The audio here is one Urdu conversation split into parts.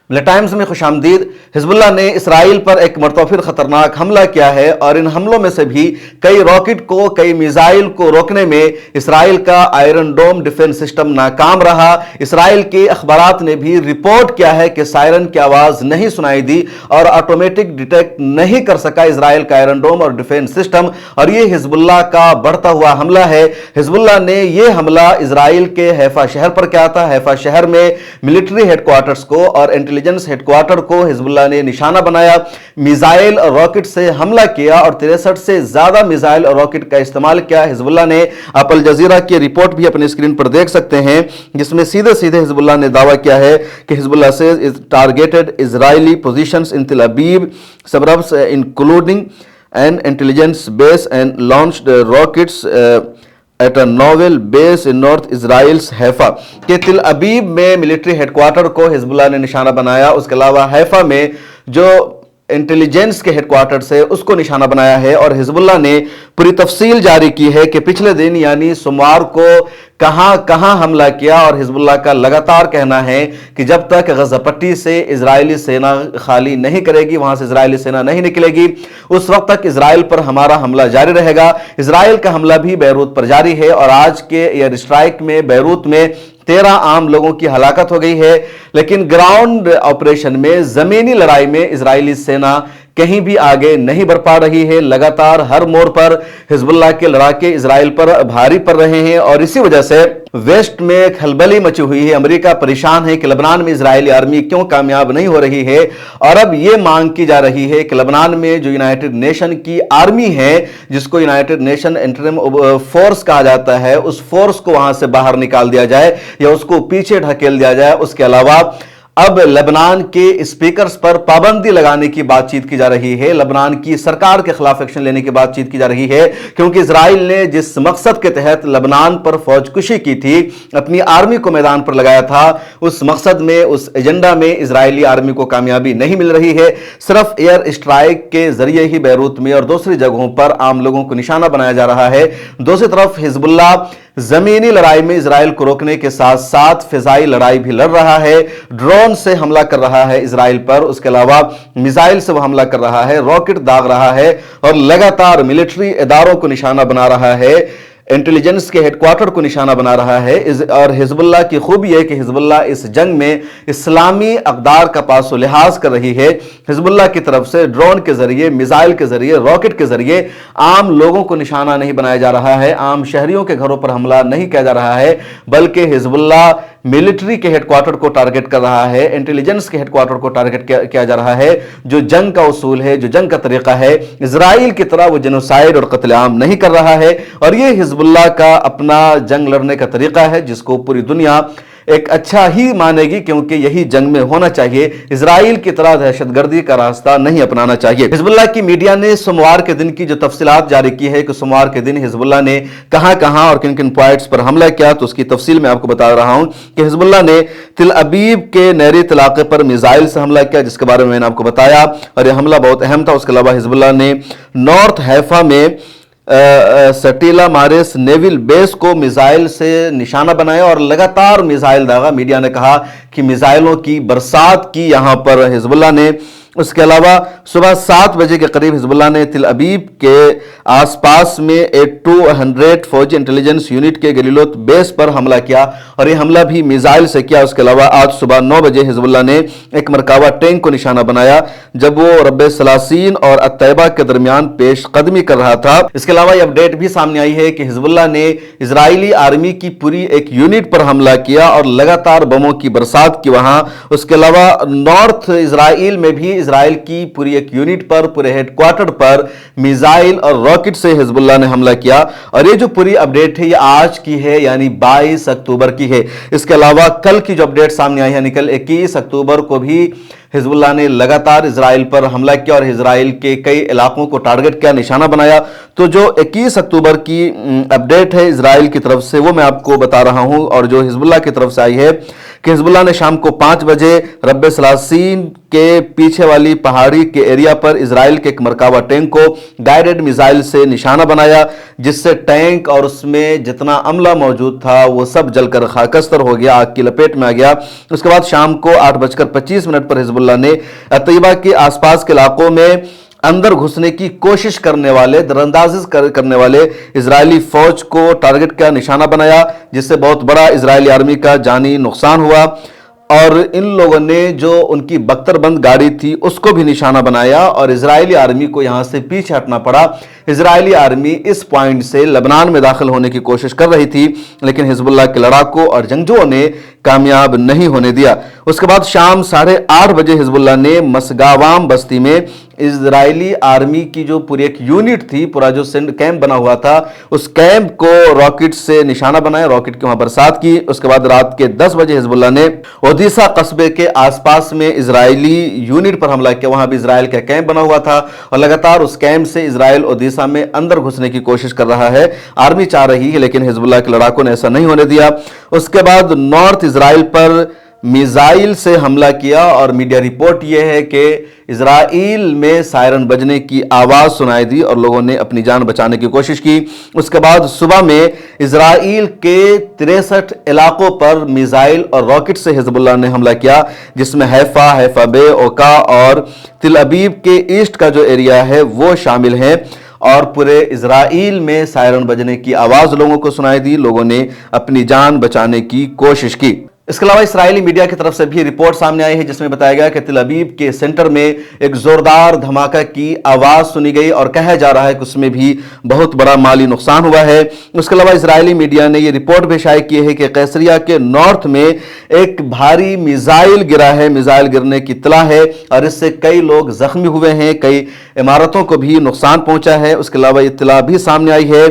ٹائمز میں خوش آمدید۔ حزب اللہ نے اسرائیل پر ایک مرتبہ پھر خطرناک حملہ کیا ہے اور ان حملوں میں سے بھی کئی راکٹ کو، کئی میزائل کو روکنے میں اسرائیل کا آئرن ڈوم ڈیفنس سسٹم ناکام رہا۔ اسرائیل کے اخبارات نے بھی رپورٹ کیا ہے کہ سائرن کی آواز نہیں سنائی دی اور آٹومیٹک ڈیٹیکٹ نہیں کر سکا اسرائیل کا آئرن ڈوم اور ڈیفنس سسٹم، اور یہ حزب اللہ کا بڑھتا ہوا حملہ ہے۔ حزب اللہ نے یہ حملہ اسرائیل کے حیفا شہر پر کیا تھا۔ حیفا شہر میں ملٹری ہیڈ کوارٹرز کو اور انٹیلیجنس ہیڈ کوارٹر کو حزب اللہ نے نشانہ بنایا، میزائل اور راکٹ سے حملہ کیا اور 63 سے زیادہ میزائل اور راکٹ کا استعمال کیا حزب اللہ نے۔ آپ الجزیرہ کی رپورٹ بھی اپنے اسکرین پر دیکھ سکتے ہیں جس میں سیدھے سیدھے حزب اللہ نے دعویٰ کیا ہے کہ حزب اللہ سے ٹارگیٹڈ اسرائیلی پوزیشنز ان تل Aviv suburbs including an intelligence base and launched rockets at a naval base in North Israel's Haifa۔ کہ تل ابیب میں ملٹری ہیڈ کوارٹر کو حزب اللہ نے نشانہ بنایا، اس کے علاوہ حیفا میں جو انٹیلیجنس کے ہیڈ کوارٹر سے اس کو نشانہ بنایا ہے، اور حزب اللہ نے پوری تفصیل جاری کی ہے کہ پچھلے دن یعنی سوموار کو کہاں کہاں حملہ کیا، اور حزب اللہ کا لگاتار کہنا ہے کہ جب تک غزہ پٹی سے اسرائیلی سینا خالی نہیں کرے گی، وہاں سے اسرائیلی سینا نہیں نکلے گی، اس وقت تک اسرائیل پر ہمارا حملہ جاری رہے گا۔ اسرائیل کا حملہ بھی بیروت پر جاری ہے، اور آج کے ایئر اسٹرائک میں بیروت میں 13 عام لوگوں کی ہلاکت ہو گئی ہے، لیکن گراؤنڈ آپریشن میں، زمینی لڑائی میں اسرائیلی سینا کہیں بھی آگے نہیں بڑھ پا رہی ہے۔ لگاتار ہر موڑ پر حزب اللہ کے لڑاکے اسرائیل پر بھاری پڑ رہے ہیں، اور اسی وجہ سے ویسٹ میں کھلبلی مچی ہوئی ہے۔ امریکہ پریشان ہے کہ لبنان میں اسرائیلی آرمی کیوں کامیاب نہیں ہو رہی ہے، اور اب یہ مانگ کی جا رہی ہے کہ لبنان میں جو یونائٹڈ نیشن کی آرمی ہے، جس کو یونائٹڈ نیشن انٹرم فورس کہا جاتا ہے، اس فورس کو وہاں سے باہر نکال دیا جائے یا اس کو پیچھے ڈھکیل دیا جائے۔ اس کے علاوہ اب لبنان کے اسپیکرز پر پابندی لگانے کی بات چیت کی جا رہی ہے، لبنان کی سرکار کے خلاف ایکشن لینے کی بات چیت کی جا رہی ہے، کیونکہ اسرائیل نے جس مقصد کے تحت لبنان پر فوج کشی کی تھی، اپنی آرمی کو میدان پر لگایا تھا، اس مقصد میں، اس ایجنڈا میں اسرائیلی آرمی کو کامیابی نہیں مل رہی ہے۔ صرف ایئر اسٹرائک کے ذریعے ہی بیروت میں اور دوسری جگہوں پر عام لوگوں کو نشانہ بنایا جا رہا ہے۔ دوسری طرف حزب اللہ زمینی لڑائی میں اسرائیل کو روکنے کے ساتھ ساتھ فضائی لڑائی بھی لڑ رہا ہے، ڈرون سے حملہ کر رہا ہے اسرائیل پر، اس کے علاوہ میزائل سے وہ حملہ کر رہا ہے، راکٹ داغ رہا ہے، اور لگاتار ملٹری اداروں کو نشانہ بنا رہا ہے، انٹیلیجنس کے ہیڈ کوارٹر کو نشانہ بنا رہا ہے۔ اور حزب اللہ کی خوبی ہے کہ حزب اللہ اس جنگ میں اسلامی اقدار کا پاس و لحاظ کر رہی ہے۔ حزب اللہ کی طرف سے ڈرون کے ذریعے، میزائل کے ذریعے، راکٹ کے ذریعے عام لوگوں کو نشانہ نہیں بنایا جا رہا ہے، عام شہریوں کے گھروں پر حملہ نہیں کیا جا رہا ہے، بلکہ حزب اللہ ملٹری کے ہیڈ کوارٹر کو ٹارگٹ کر رہا ہے، انٹیلیجنس کے ہیڈ کوارٹر کو ٹارگٹ کیا جا رہا ہے۔ جو جنگ کا اصول ہے، جو جنگ کا طریقہ ہے، اسرائیل کی طرح وہ جنوسائیڈ اور قتل عام نہیں کر رہا ہے، اور یہ حزب اللہ کا اپنا جنگ لڑنے کا طریقہ ہے، جس کو پوری دنیا ایک اچھا ہی مانے گی، کیونکہ یہی جنگ میں ہونا چاہیے۔ اسرائیل کی طرح دہشت گردی کا راستہ نہیں اپنانا چاہیے۔ حزب اللہ کی میڈیا نے سوموار کے دن کی جو تفصیلات جاری کی ہے کہ سوموار کے دن حزب اللہ نے کہاں کہاں اور کن کن پوائنٹس پر حملہ کیا، تو اس کی تفصیل میں آپ کو بتا رہا ہوں کہ حزب اللہ نے تل ابیب کے نہری علاقے پر میزائل سے حملہ کیا، جس کے بارے میں نے آپ کو بتایا، اور یہ حملہ بہت اہم تھا۔ اس کے علاوہ حزب اللہ نے نارتھ حیفا میں سٹیلا مارس نیول بیس کو میزائل سے نشانہ بنایا اور لگاتار میزائل داغا۔ میڈیا نے کہا کہ میزائلوں کی برسات کی یہاں پر حزب اللہ نے۔ اس کے علاوہ صبح 7 بجے کے قریب حزب اللہ نے تل ابیب کے آس پاس میں 200 فوجی انٹیلیجنس یونٹ کے گلیلوت بیس پر حملہ کیا، اور یہ حملہ بھی میزائل سے کیا۔ اس کے علاوہ آج صبح 9 بجے حزب اللہ نے ایک مرکبہ ٹینک کو نشانہ بنایا جب وہ رب سلاسین اور الطیبہ کے درمیان پیش قدمی کر رہا تھا۔ اس کے علاوہ یہ اپڈیٹ بھی سامنے آئی ہے کہ حزب اللہ نے اسرائیلی آرمی کی پوری ایک یونٹ پر حملہ کیا اور لگاتار بموں کی برسات کی وہاں۔ اس کے علاوہ نارتھ اسرائیل میں بھی اسرائیل کی پوری ایک یونٹ پر، پورے ہیڈ کوارٹر پر میزائل اور راکٹ سے حزب اللہ نے حملہ کیا، اور یہ جو پوری اپڈیٹ ہے یہ آج کی ہے، یعنی 22 اکتوبر کی ہے۔ اس کے علاوہ کل کی جو اپڈیٹ سامنے آئی ہے، یعنی کل 21 اکتوبر کو بھی حزب اللہ نے لگاتار اسرائیل پر حملہ کیا اور اسرائیل کے کئی علاقوں کو ٹارگٹ کیا، نشانہ بنایا۔ تو جو 21 اکتوبر کی اپڈیٹ ہے اسرائیل کی طرف سے، وہ میں آپ کو بتا رہا ہوں، اور جو حزب اللہ کی طرف سے آئی ہے کہ حزب اللہ نے شام کو 5 بجے رب سلاسین کے پیچھے والی پہاڑی کے ایریا پر اسرائیل کے ایک مرکبہ ٹینک کو گائیڈڈ میزائل سے نشانہ بنایا، جس سے ٹینک اور اس میں جتنا عملہ موجود تھا وہ سب جل کر خاکستر ہو گیا، آگ کی لپیٹ میں آ گیا۔ اس کے بعد شام کو 8:25 پر حزب اللہ نے طیبہ کے آس پاس کے علاقوں میں اندر گھسنے کی کوشش کرنے والے، دراندازی کرنے والے اسرائیلی فوج کو ٹارگٹ کا نشانہ بنایا، جس سے بہت بڑا اسرائیلی آرمی کا جانی نقصان ہوا، اور ان لوگوں نے جو ان کی بختر بند گاڑی تھی اس کو بھی نشانہ بنایا اور اسرائیلی آرمی کو یہاں سے پیچھے ہٹنا پڑا۔ اسرائیلی آرمی اس پوائنٹ سے لبنان میں داخل ہونے کی کوشش کر رہی تھی، لیکن حزب اللہ کے لڑاکوں اور جنگجوؤں نے کامیاب نہیں ہونے دیا۔ اس کے بعد شام 8:30 بجے حزب اللہ نے مسگاوام بستی میں اسرائیلی آرمی کی جو پوری ایک یونٹ تھی، پورا جو کیمپ بنا ہوا تھا، اس کیمپ کو راکٹ سے نشانہ بنایا، راکٹ کی وہاں برسات کی۔ اس کے بعد رات کے 10 بجے حزب اللہ نے اودیسا قصبے کے آس پاس میں اسرائیلی یونٹ پر حملہ کیا، وہاں بھی اسرائیل کا کیمپ بنا ہوا تھا، اور لگاتار اس کیمپ سے اسرائیل اودیسا میں اندر گھسنے کی کوشش کر رہا ہے، آرمی چاہ رہی ہے، لیکن حزب اللہ کے لڑاکوں نے ایسا نہیں ہونے دیا۔ اس کے بعد نارتھ اسرائیل پر میزائل سے حملہ کیا، اور میڈیا رپورٹ یہ ہے کہ اسرائیل میں سائرن بجنے کی آواز سنائی دی اور لوگوں نے اپنی جان بچانے کی کوشش کی۔ اس کے بعد صبح میں اسرائیل کے 63 علاقوں پر میزائل اور راکٹ سے حزب اللہ نے حملہ کیا، جس میں حیفا بے، اوکا اور تل ابیب کے ایسٹ کا جو ایریا ہے وہ شامل ہیں، اور پورے اسرائیل میں سائرن بجنے کی آواز لوگوں کو سنائی دی، لوگوں نے اپنی جان بچانے کی کوشش کی۔ اس کے علاوہ اسرائیلی میڈیا کی طرف سے بھی رپورٹ سامنے آئی ہے، جس میں بتایا گیا کہ تل ابیب کے سینٹر میں ایک زوردار دھماکہ کی آواز سنی گئی، اور کہا جا رہا ہے کہ اس میں بھی بہت بڑا مالی نقصان ہوا ہے۔ اس کے علاوہ اسرائیلی میڈیا نے یہ رپورٹ بھی شائع کی ہے کہ قیصریہ کے نارتھ میں ایک بھاری میزائل گرا ہے، میزائل گرنے کی اطلاع ہے، اور اس سے کئی لوگ زخمی ہوئے ہیں، کئی عمارتوں کو بھی نقصان پہنچا ہے۔ اس کے علاوہ اطلاع بھی سامنے آئی ہے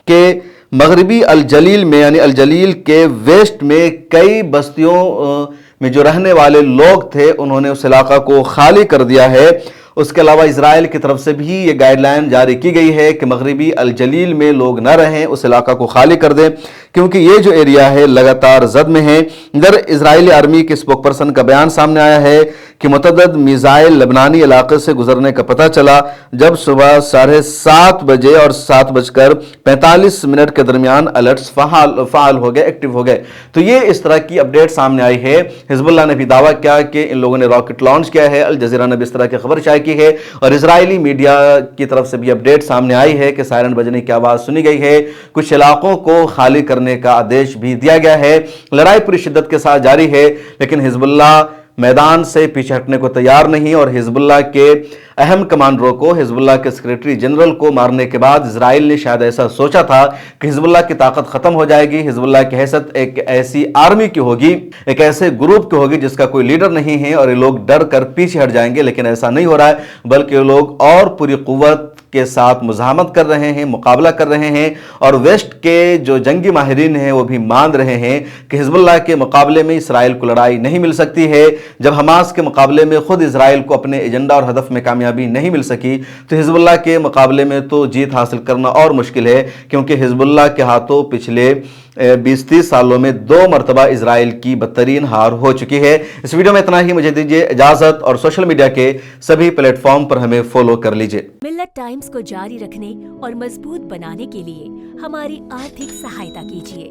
کہ مغربی الجلیل میں، یعنی الجلیل کے ویسٹ میں کئی بستیوں میں جو رہنے والے لوگ تھے انہوں نے اس علاقہ کو خالی کر دیا ہے۔ اس کے علاوہ اسرائیل کی طرف سے بھی یہ گائیڈ لائن جاری کی گئی ہے کہ مغربی الجلیل میں لوگ نہ رہیں، اس علاقہ کو خالی کر دیں، کیونکہ یہ جو ایریا ہے لگاتار زد میں ہے۔ ادھر اسرائیلی آرمی کے اسپوک پرسن کا بیان سامنے آیا ہے کہ متعدد میزائل لبنانی علاقے سے گزرنے کا پتہ چلا جب صبح 7:30 بجے اور 7:45 کے درمیان الرٹس فعال ہو گئے، ایکٹیو ہو گئے۔ تو یہ اس طرح کی اپڈیٹ سامنے آئی ہے۔ حزب اللہ نے بھی دعویٰ کیا کہ ان لوگوں نے راکٹ لانچ کیا ہے، الجزیرہ نے بھی اس طرح کی خبر شائع کی ہے، اور اسرائیلی میڈیا کی طرف سے بھی اپڈیٹ سامنے آئی ہے کہ سائرن بجنے کی آواز سنی گئی ہے، کچھ علاقوں کو خالی کرنے کا آدیش بھی دیا گیا ہے۔ لڑائی پوری شدت کے ساتھ جاری ہے، لیکن حزب اللہ میدان سے پیچھے ہٹنے کو تیار نہیں، اور حزب اللہ کے اہم کمانڈروں کو، حزب اللہ کے سیکریٹری جنرل کو مارنے کے بعد اسرائیل نے شاید ایسا سوچا تھا کہ حزب اللہ کی طاقت ختم ہو جائے گی، حزب اللہ کی حیثیت ایک ایسی آرمی کی ہوگی، ایک ایسے گروپ کی ہوگی جس کا کوئی لیڈر نہیں ہے، اور یہ لوگ ڈر کر پیچھے ہٹ جائیں گے، لیکن ایسا نہیں ہو رہا ہے، بلکہ یہ لوگ اور پوری قوت کے ساتھ مزاحمت کر رہے ہیں، مقابلہ کر رہے ہیں، اور ویسٹ کے جو جنگی ماہرین ہیں وہ بھی مان رہے ہیں کہ حزب اللہ کے مقابلے میں اسرائیل کو لڑائی نہیں مل سکتی ہے۔ جب حماس کے مقابلے میں خود اسرائیل کو اپنے ایجنڈا اور ہدف میں کامیابی نہیں مل سکی، تو حزب اللہ کے مقابلے میں تو جیت حاصل کرنا اور مشکل ہے، کیونکہ حزب اللہ کے ہاتھوں پچھلے 20-30 سالوں میں 2 مرتبہ اسرائیل کی بدترین ہار ہو چکی ہے۔ اس ویڈیو میں اتنا ہی، مجھے دیجیے اجازت، اور سوشل میڈیا کے سبھی پلیٹ فارم پر ہمیں فالو کر لیجیے۔ ملت ٹائمز کو جاری رکھنے اور مضبوط بنانے کے لیے ہماری آرتھک سہایتا کیجیے۔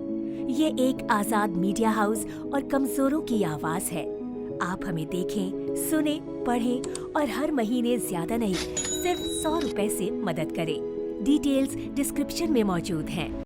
یہ ایک آزاد میڈیا ہاؤس اور کمزوروں کی آواز ہے۔ آپ ہمیں دیکھیں، سنیں، پڑھیں اور ہر مہینے زیادہ نہیں، صرف 100 روپے سے مدد کریں۔ ڈیٹیلز ڈسکرپشن میں موجود ہیں۔